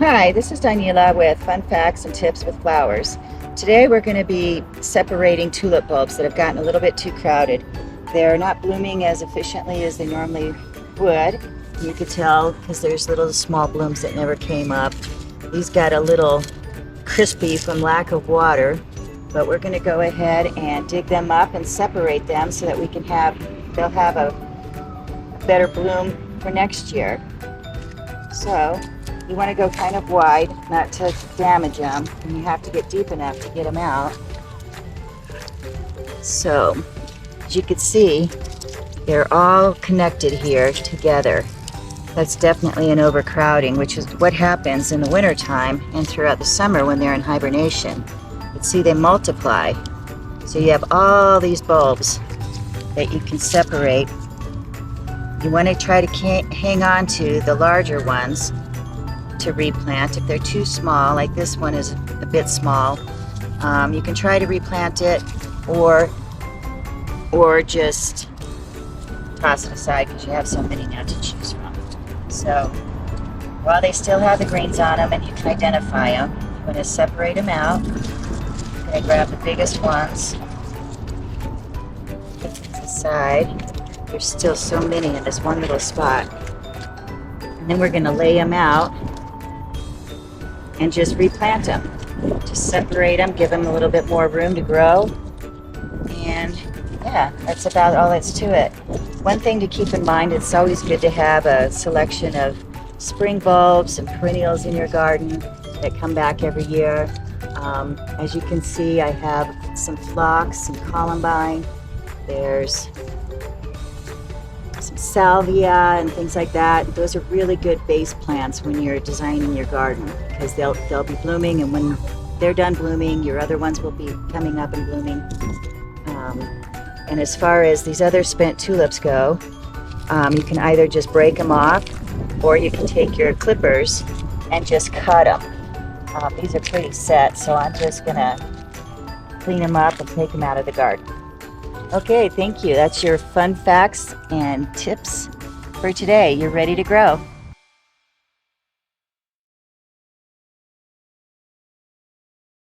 Hi, this is Daniela with Fun Facts and Tips with Flowers. Today we're going to be separating tulip bulbs that have gotten a little bit too crowded. They're not blooming as efficiently as they normally would. You could tell because there's little small blooms that never came up. These got a little crispy from lack of water, but we're going to go ahead and dig them up and separate them so that they'll have a better bloom for next year. So you want to go kind of wide, not to damage them, and you have to get deep enough to get them out. So, as you can see, they're all connected here together. That's definitely an overcrowding, which is what happens in the wintertime and throughout the summer when they're in hibernation. But see, they multiply. So you have all these bulbs that you can separate. You want to try to hang on to the larger ones to replant. If they're too small, like this one is a bit small, you can try to replant it or just toss it aside because you have so many now to choose from. So while they still have the greens on them and you can identify them, you want to separate them out. I'm going to grab the biggest ones, put these aside. There's still so many in this one little spot. And then we're going to lay them out and just replant them. Just separate them, give them a little bit more room to grow. And yeah, that's about all that's to it. One thing to keep in mind, it's always good to have a selection of spring bulbs and perennials in your garden that come back every year. As you can see, I have some phlox, some columbine. There's some salvia and things like that. Those are really good base plants when you're designing your garden because they'll be blooming, and when they're done blooming, your other ones will be coming up and blooming. And as far as these other spent tulips go, you can either just break them off or you can take your clippers and just cut them. These are pretty set, so I'm just gonna clean them up and take them out of the garden. Okay, thank you. That's your fun facts and tips for today. You're ready to grow.